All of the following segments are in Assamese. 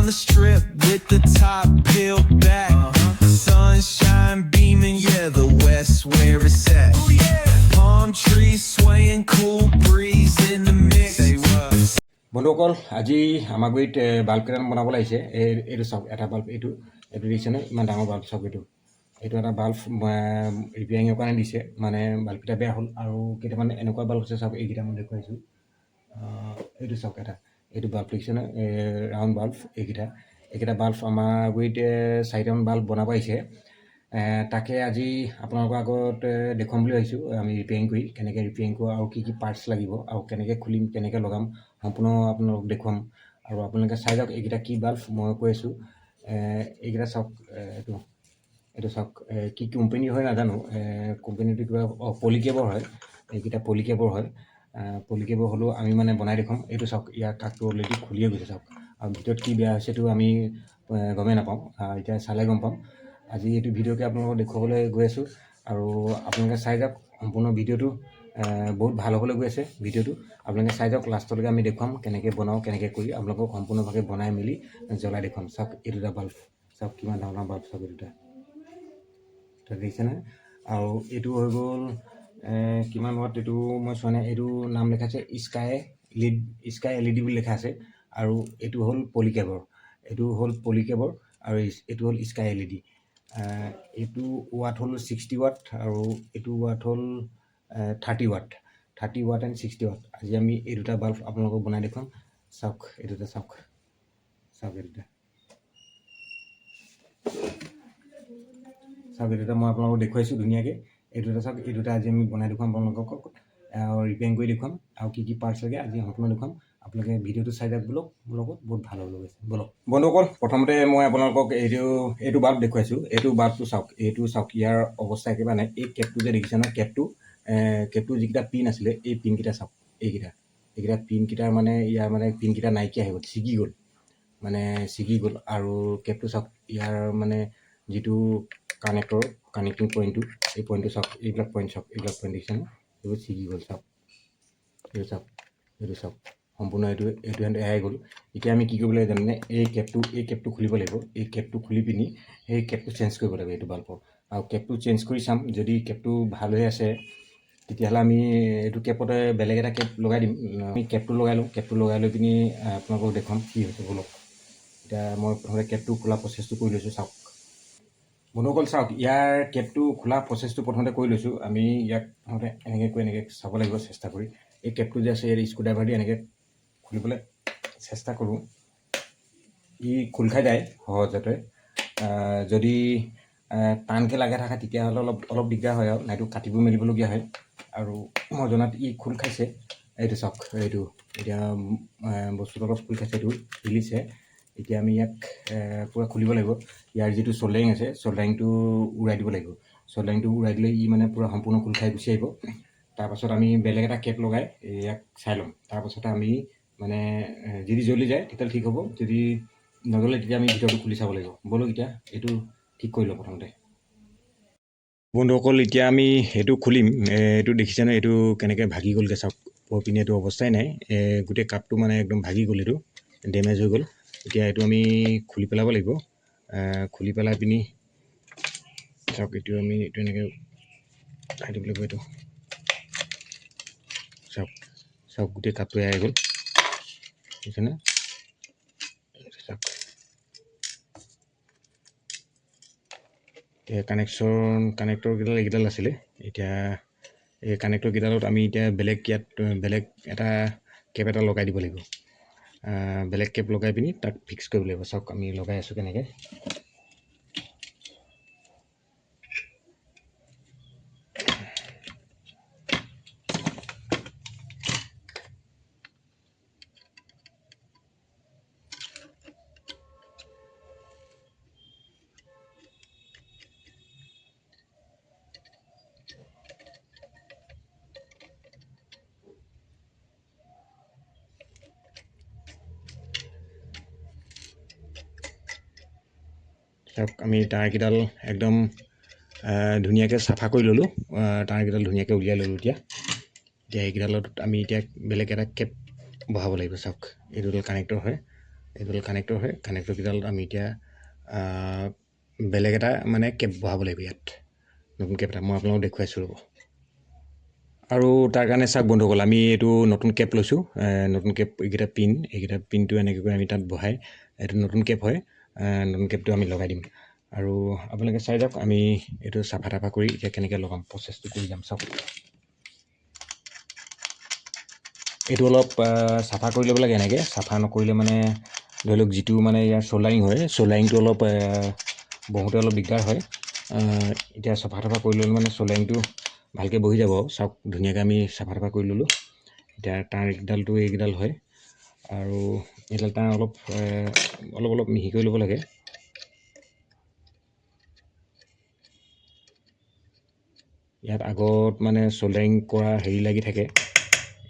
the strip with the top peeled back. Sunshine beaming, yeah, the west where it's at. Palm trees swaying, cool breeze in the mix. বন্ধুসকল আজি আমাৰ গুৰিত বাল্ব কেইটামান বনাব লাগিছে এইটো চাওক এটা বাল্ব এইটো দিছেনে ইমান ডাঙৰ বাল্ব চাওক এইটো এটা বাল্ব ৰিপেয়াৰিঙৰ কাৰণে দিছে মানে বাল্বকেইটা বেয়া হ'ল আৰু কেইটামান এনেকুৱা বাল্ব আছে চাওক এইকেইটা মই দেখুৱাইছোঁ এইটো চাওক এইটো বাল্ব দেখিছেনে ৰাউণ্ড বাল্ব এইকেইটা বাল্ব আমাৰ গুৰিত 4টামান বাল্ব বনাব আহিছে তাকে আজি আপোনালোকৰ আগত দেখুৱাম বুলি ভাবিছোঁ আমি ৰিপেয়াৰিং কৰি কেনেকৈ ৰিপেয়াৰিং কৰোঁ আৰু কি পাৰ্টছ লাগিব আৰু কেনেকৈ খুলিম কেনেকৈ লগাম সম্পূৰ্ণ আপোনালোকক দেখুৱাম আৰু আপোনালোকে চাই যাওক এইকেইটা কি বাল্ব মই কৈ আছোঁ এইকেইটা চাওক এইটো চাওক কি কোম্পানী হয় নাজানো কোম্পানীটো কিবা পলিকেবৰ হয় এইকেইটা পলিকেবৰ হয় পলিকেবৰ হ'লেও আমি মানে বনাই দেখুৱাম এইটো চাওক ইয়াৰ কাঠটো অলৰেডি খুলিয়ে গৈছে চাওক আৰু ভিতৰত কি বেয়া হৈছেতো আমি গমেই নাপাওঁ এতিয়া চালে গম পাম আজি এইটো ভিডিঅ'কে আপোনালোকক দেখুৱাবলৈ গৈ আছোঁ আৰু আপোনালোকে চাই যাওক সম্পূৰ্ণ ভিডিঅ'টো বহুত ভাল হ'বলৈ গৈ আছে ভিডিঅ'টো আপোনালোকে চাই যাওক লাষ্টলৈকে আমি দেখুৱাম কেনেকৈ বনাওঁ কেনেকৈ কৰি আপোনালোকক সম্পূৰ্ণভাৱে বনাই মেলি জ্বলাই দেখুৱাম চাওক এই দুটা বাল্ব চাওক কিমান ডাঙৰ বাল্ব চাওক এই দুটা দেখিছেনে আৰু এইটো হৈ গ'ল কিমান ৱাট এইটো মই চোৱা নাই এইটো নাম লেখা আছে স্কাই LED বুলি লেখা আছে আৰু এইটো হ'ল পলিকেবৰ আৰু এইটো হ'ল স্কাই LED এইটো ৱাট হ'ল 60 ৱাট আৰু এইটো ৱাট হ'ল 30 ৱাট এণ্ড 60 ৱাট আজি আমি এই দুটা বাল্ব আপোনালোকক বনাই দেখুৱাম চাওক এই দুটা চাওক এই দুটা মই আপোনালোকক দেখুৱাইছোঁ ধুনীয়াকৈ এই দুটা চাওক এই দুটা আজি আমি বনাই দেখুৱাম আপোনালোকক আৰু ৰিপেয়াৰিং কৰি দেখুৱাম আৰু কি পাৰ্টছ লাগে আজি সম্পূৰ্ণ দেখুৱাম আপোনালোকে ভিডিঅ'টো চাই যাওক ব্লগ লগত বহুত ভাল হ'ব গৈছে বলক বন্ধুসকল প্ৰথমতে মই আপোনালোকক এইটো বাল্ব দেখুৱাইছোঁ এইটো বাল্বটো চাওক ইয়াৰ অৱস্থা একেবাৰে নাই এই কেপটো যে দেখিছে নহয় কেপটো যিকেইটা পিন আছিলে এই পিনকেইটা চাওক এইকেইটা পিনকেইটাৰ মানে ইয়াৰ মানে পিনকেইটা নাইকিয়া হৈ গ'ল ছিগি গ'ল আৰু কেপটো চাওক ইয়াৰ মানে যিটো কানেক্টিং পইণ্টটো এই পইণ্টটো চাওক এইবিলাক পইণ্ট দেখিছেনে এইবোৰ ছিগি গ'ল চাওক এইটো চাওক সম্পূৰ্ণ এইটো এৰাই গ'ল এতিয়া আমি কি কৰিব লাগিব জানেনে এই কেপটো খুলিব লাগিব এই কেপটো খুলি পিনি সেই কেপটো চেঞ্জ কৰিব লাগিব এইটো বাল্বৰ আৰু কেপটো চেঞ্জ কৰি চাম যদি কেপটো ভাল হৈ আছে তেতিয়াহ'লে আমি এইটো কেপতে বেলেগ এটা কেপ লগাই দিম আমি কেপটো লগাই লৈ পিনি আপোনালোকক দেখুৱাম কি হৈছে বলক এতিয়া মই প্ৰথমতে কেপটো খোলা প্ৰচেছটো কৰি লৈছোঁ চাওক বন্ধুসকল চাওক ইয়াৰ কেপটো খোলা প্ৰচেছটো প্ৰথমতে কৰি লৈছোঁ আমি ইয়াক প্ৰথমতে এনেকৈ চাব লাগিব চেষ্টা কৰি এই কেপটো যে আছে ইয়াৰ স্ক্ৰুড্ৰাইভাৰ দি এনেকৈ খুলিবলৈ চেষ্টা কৰোঁ ই খোল খাই যায় সহজতে যদি টানকৈ লাগি থাকে তেতিয়াহ'লে অলপ দিগদাৰ হয় আৰু নাইটো কাটিব মেলিবলগীয়া হয় আৰু মই জনাত ই খোল খাইছে এইটো চাওক এতিয়া বস্তুটো অলপ খোল খাইছে এইটো হিলিছে এতিয়া আমি ইয়াক পূৰা খুলিব লাগিব ইয়াৰ যিটো চল্ডাৰিং আছে চল্ডাৰিংটো উৰাই দিব লাগিব চল্ডাৰিংটো উৰাই দিলে ই মানে পূৰা সম্পূৰ্ণ খোল খাই গুচি আহিব তাৰপাছত আমি বেলেগ এটা কেপ লগাই ইয়াক চাই ল'ম তাৰপাছতে আমি মানে যদি জ্বলি যায় তেতিয়াহ'লে ঠিক হ'ব যদি নজ্বলে তেতিয়া আমি ভিতৰটো খুলি চাব লাগিব ব'লক এতিয়া এইটো ঠিক কৰি লওঁ প্ৰথমতে বন্ধুসকল এতিয়া আমি এইটো খুলিম এইটো দেখিছেনে এইটো কেনেকৈ ভাগি গ'লগৈ চাওক পিনে এইটো অৱস্থাই নাই গোটেই কাপটো মানে একদম ভাগি গ'ল এইটো ডেমেজ হৈ গ'ল এতিয়া এইটো আমি খুলি পেলাব লাগিব খুলি পেলাই পিনি চাওক এইটো এনেকৈ খাই দিব লাগিব এইটো চাওক গোটেই কাপটো এৰাই গ'ল বুজিছেনে চাওক কানেক্টৰকেইডাল এইকেইডাল আছিলে এতিয়া এই কানেক্টৰকেইডালত আমি এতিয়া বেলেগ এটা কেপ এটা লগাই দিব লাগিব বেলেগ কেপ লগাই পিনি তাক ফিক্স কৰিব লাগিব চাওক আমি লগাই আছোঁ কেনেকৈ চাওক আমি তাঁৰকেইডাল একদম ধুনীয়াকৈ চাফা কৰি ল'লোঁ তাঁৰকেইডাল ধুনীয়াকৈ উলিয়াই ল'লোঁ এতিয়া এইকেইডালত আমি এতিয়া বেলেগ এটা কেপ বহাব লাগিব চাওক এই দুডাল কানেক্টৰ হয় এইডাল কানেক্টৰ হয় কানেক্টৰকেইডাল আমি এতিয়া বেলেগ এটা মানে কেপ বহাব লাগিব ইয়াত নতুন কেপ এটা মই আপোনালোকক দেখুৱাইছোঁ ৰ'ব আৰু তাৰ কাৰণে চাওক বন্ধুসকল আমি এইটো নতুন কেপ লৈছোঁ নতুন কেপ এইকেইটা পিনটো এনেকৈ কৰি আমি তাত বহাই এইটো নতুন কেপ হয় নতুন কেপটো আমি লগাই দিম আৰু আপোনালোকে চাই যাওক আমি এইটো চাফা তাফা কৰি এতিয়া কেনেকৈ লগাম প্ৰচেছটো কৰি যাম চাওক এইটো অলপ চাফা কৰি ল'ব লাগে এনেকৈ চাফা নকৰিলে মানে ধৰি লওক যিটো মানে ইয়াৰ চ'লাৰিং হয় চ'লাৰিংটো অলপ বহুতে অলপ দিগদাৰ হয় এতিয়া চাফা তাফা কৰি ল'লে মানে চ'লাৰিংটো ভালকৈ বহি যাব চাওক ধুনীয়াকৈ আমি চাফা তাফা কৰি ল'লোঁ এতিয়া তাৰ এইকেইডাল হয় আৰু এইডাল তাৰ অলপ মিহি কৰি ল'ব লাগে ইয়াত আগত মানে চ'ল্ডাৰিং কৰা হেৰি লাগি থাকে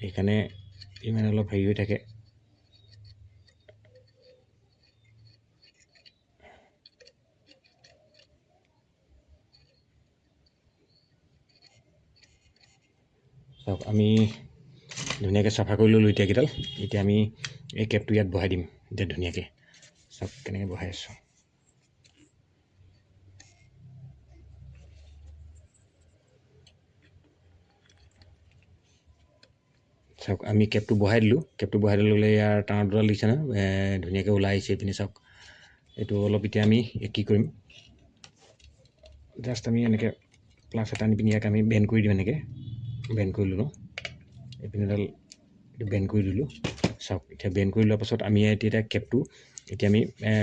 সেইকাৰণে ইমান অলপ হেৰি হৈ থাকে চাওক আমি ধুনীয়াকৈ চাফা কৰি ল'লোঁ এতিয়া আমি এই কেপটো ইয়াত বহাই দিম এতিয়া ধুনীয়াকৈ চাওক কেনেকৈ বহাই আছোঁ চাওক আমি কেপটো বহাই দিলোঁ ল'লে ইয়াৰ টাৰ দুডাল দিছে নহয় ধুনীয়াকৈ ওলাই আহিছে এইপিনে চাওক এইটো অলপ এতিয়া আমি কি কৰিম জাষ্ট আমি এনেকৈ প্লাছ এটা আনি পিনি ইয়াক আমি বেণ্ড কৰি দিম এনেকৈ বেণ্ড কৰি ল'লোঁ এইপিনেডাল এইটো বেণ্ড কৰি দিলোঁ চাওক এতিয়া বেণ্ড কৰি লোৱাৰ পাছত আমি এতিয়া কেপটো এতিয়া আমি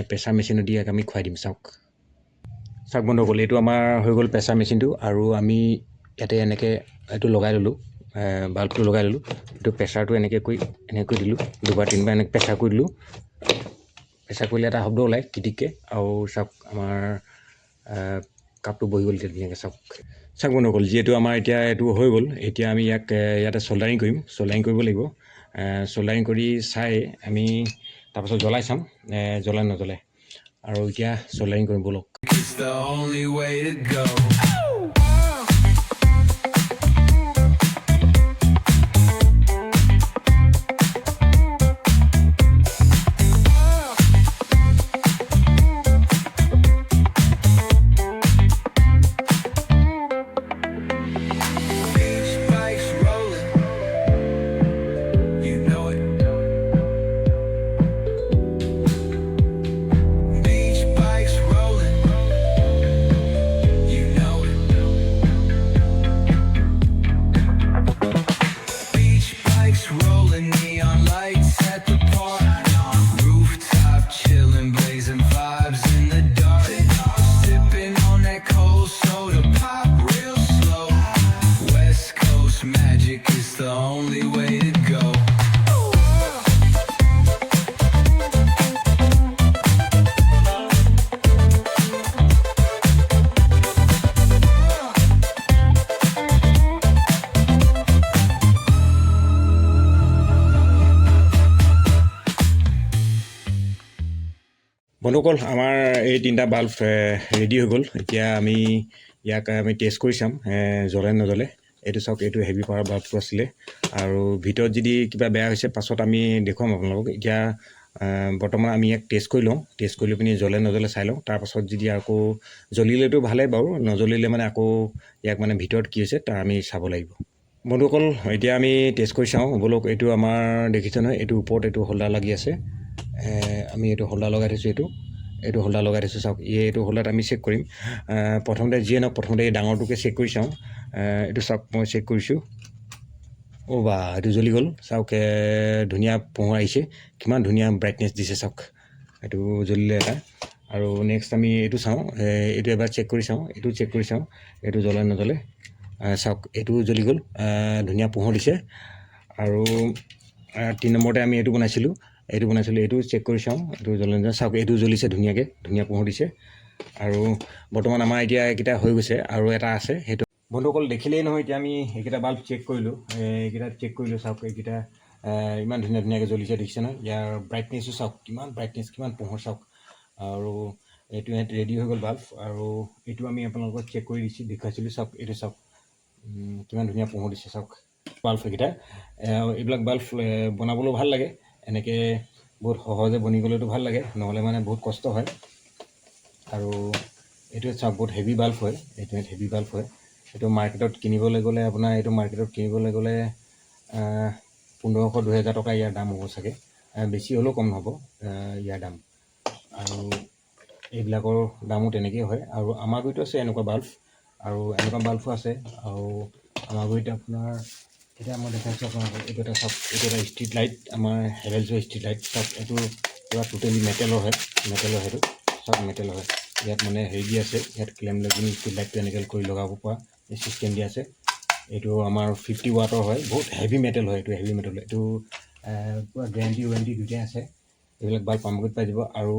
প্ৰেছাৰ মেচিনত দি ইয়াক আমি খুৱাই দিম চাওক বন্ধুসকল এইটো আমাৰ হৈ গ'ল প্ৰেছাৰ মেচিনটো আৰু আমি ইয়াতে এনেকৈ এইটো লগাই ল'লোঁ বাল্বটো লগাই ল'লোঁ এইটো প্ৰেছাৰটো এনেকৈ কৰি দিলোঁ দুবাৰ তিনিবাৰ এনেকৈ প্ৰেছাৰ কৰি দিলোঁ প্ৰেছাৰ কৰিলে এটা শব্দ ওলায় কিটিককৈ আৰু চাওক আমাৰ কাপটো বহি গ'ল এতিয়া ধুনীয়াকৈ চাওক বন্ধুসকল যিহেতু আমাৰ এতিয়া এইটো হৈ গ'ল এতিয়া আমি ইয়াতে চ'ল্ডাৰিং কৰিব লাগিব চ'ল্ডাৰিং কৰি চাই আমি তাৰপাছত জ্বলাই চাম জ্বলাই নজ্বলে আৰু এতিয়া চ'ল্ডাৰিং কৰিম ব'লক It's the only way to go. Beach bikes rolling, you know it. Beach bikes rolling, you know it. Beach bikes rolling, neon lights at the park. Rooftop chilling, blazing vibes in the dark. Sipping on that cold soda pop real slow. West Coast magic is the only way to go. বন্ধুসকল আমাৰ এই তিনিটা বাল্ব ৰেডি হৈ গ'ল এতিয়া আমি ইয়াক আমি টেষ্ট কৰি চাম জ্বলে নজ্বলে এইটো চাওক এইটো হেভি পাৱাৰ বাল্বটো আছিলে আৰু ভিতৰত যদি কিবা বেয়া হৈছে পাছত আমি দেখুৱাম আপোনালোকক এতিয়া বৰ্তমান আমি ইয়াক টেষ্ট কৰি লওঁ টেষ্ট কৰি লৈ পিনি জ্বলে নজ্বলে চাই লওঁ তাৰপাছত যদি আকৌ জ্বলিলেতো ভালেই বাৰু নজ্বলিলে মানে আকৌ ইয়াক মানে ভিতৰত কি হৈছে তাৰ আমি চাব লাগিব বন্ধুসকল এতিয়া আমি টেষ্ট কৰি চাওঁ ব'লক এইটো আমাৰ দেখিছে নহয় এইটো ওপৰত এইটো হোল্ডাৰ লাগি আছে আমি এইটো হোল্ডাৰ লগাই থৈছোঁ এইটো হোল্ডাৰ লগাই থৈছোঁ চাওক এইটো হোল্ডাৰত আমি চেক কৰিম প্ৰথমতে যিয়ে নহওক প্ৰথমতে এই ডাঙৰটোকে চেক কৰি চাওঁ এইটো চাওক মই চেক কৰিছোঁ বা এইটো জ্বলি গ'ল চাওক ধুনীয়া পোহৰ আহিছে কিমান ধুনীয়া ব্ৰাইটনেছ দিছে চাওক এইটো জ্বলিলে এটা আৰু নেক্সট আমি এইটো চাওঁ এইটো এবাৰ চেক কৰি চাওঁ এইটো জ্বলে নজ্বলে চাওক এইটো জ্বলি গ'ল ধুনীয়া পোহৰ দিছে আৰু 3 নম্বৰতে আমি এইটো বনাইছিলোঁ এইটো চেক কৰি চাওঁ এইটো জ্বলে নজ্বলে চাওক এইটো জ্বলিছে ধুনীয়া পোহৰ দিছে আৰু বৰ্তমান আমাৰ এতিয়া এইকেইটা হৈ গৈছে আৰু এটা আছে সেইটো বন্ধুসকল দেখিলেই নহয় এতিয়া আমি এইকেইটা বাল্ব চেক কৰিলোঁ চাওক এইকেইটা ইমান ধুনীয়াকৈ জ্বলিছে দেখিছে নহয় ইয়াৰ ব্ৰাইটনেছো চাওক কিমান পোহৰ চাওক আৰু এইটো ইয়াত ৰেডি হৈ গ'ল বাল্ব আৰু এইটো আমি আপোনালোকক চেক কৰি দেখুৱাইছিলোঁ চাওক এইটো চাওক কিমান ধুনীয়া পোহৰ দিছে চাওক বাল্ব এইকেইটা এইবিলাক বাল্ব বনাবলৈও ভাল লাগে এনেকৈ বহুত সহজে বনি গ'লেতো ভাল লাগে, নহ'লে মানে বহুত কষ্ট হয়। আৰু এইটো চাওক বহুত হেভি বাল্ব হয়, এইটো হেভি বাল্ব হয়। এইটো মাৰ্কেটত কিনিবলৈ গ'লে আপোনাৰ এইটো মাৰ্কেটত কিনিবলৈ গ'লে 1500-2000 টকা ইয়াৰ দাম হ'ব চাগে, বেছি হ'লেও কম নহ'ব ইয়াৰ দাম। আৰু এইবিলাকৰ দামো তেনেকেই হয়। আৰু আমাৰ গুৰিতো আছে এনেকুৱা বাল্ব, আৰু এনেকুৱা বাল্বো আছে। আৰু আমাৰ গুৰিত আপোনাৰ এতিয়া মই দেখাইছোঁ আপোনালোকক, এইটো এটা চাওক, এইটো এটা ষ্ট্ৰীট লাইট, আমাৰ হেভেলছৰ ষ্ট্ৰীট লাইট। চাওক এইটো পুৰা টোটেলি মেটেলৰ হয়, সেইটো চাওক মেটেলৰ হয়। ইয়াত মানে হেৰি দি আছে, ইয়াত ক্লেম লৈ কিনি ষ্ট্ৰীট লাইটটো এনেকৈ কৰি লগাব পৰা এই ছিষ্টেম দি আছে। এইটো আমাৰ 50 ৱাটৰ হয়, বহুত হেভি মেটেল হয়। এইটো হেভি মেটেল, এইটো পুৰা গেৰাণ্টি ৱাৰেণ্টি দুয়োটাই আছে। এইবিলাক বাল্ব আমাৰ গুৰিত পাই যাব। আৰু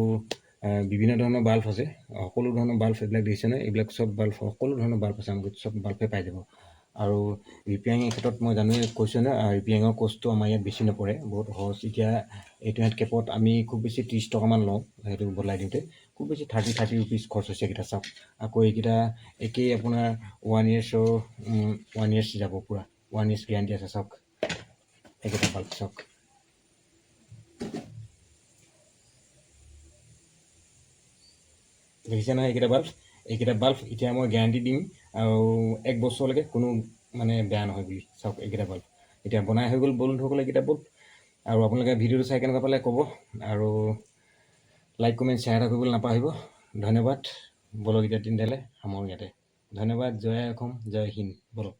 বিভিন্ন ধৰণৰ বাল্ব আছে, সকলো ধৰণৰ বাল্ব এইবিলাক দেখিছে নহয়, এইবিলাক চব বাল্ব, সকলো ধৰণৰ বাল্ব আছে আমাৰ গুৰিত, চব বাল্বে পাই যাব। আৰু ৰিপেয়াৰিঙৰ ক্ষেত্ৰত মই জানোৱেই, কৈছোঁ ন, ৰিপেয়াৰিঙৰ কষ্টটো আমাৰ ইয়াত বেছি নপৰে, বহুত সহজ। এতিয়া এইটো কেপত আমি খুব বেছি 30 টকামান লওঁ, সেইটো বদলাই দিওঁতে খুব বেছি 30 ৰুপিজ খৰচ হৈছে। এইকেইটা চাওক, আকৌ এইকেইটা একেই আপোনাৰ 1 ইয়াৰ্ছ যাব, পূৰা 1 ইয়াৰ্ছ গেৰাণ্টি আছে। চাওক এইকেইটা বাল্ব চাওক, দেখিছে নহয় এইকেইটা বাল্ব এতিয়া মই গেৰাণ্টি দিম আৰু 1 বছৰলৈকে কোনো মানে বেয়া নহয় বুলি। চাওক এইকেইটা বাল্ব এতিয়া বনাই হৈ গ'ল বন্ধুসকল, এইকেইটা বাল্ব। আৰু আপোনালোকে ভিডিঅ'টো চাই কেনেকুৱা পালে ক'ব, আৰু লাইক কমেণ্ট শ্বেয়াৰ এটা কৰিবলৈ নাপাহৰিব। ধন্যবাদ। বলক এতিয়া দিনদালে সামৰো ইয়াতে। ধন্যবাদ। জয় অসম, জয় হিন্দ। বলক।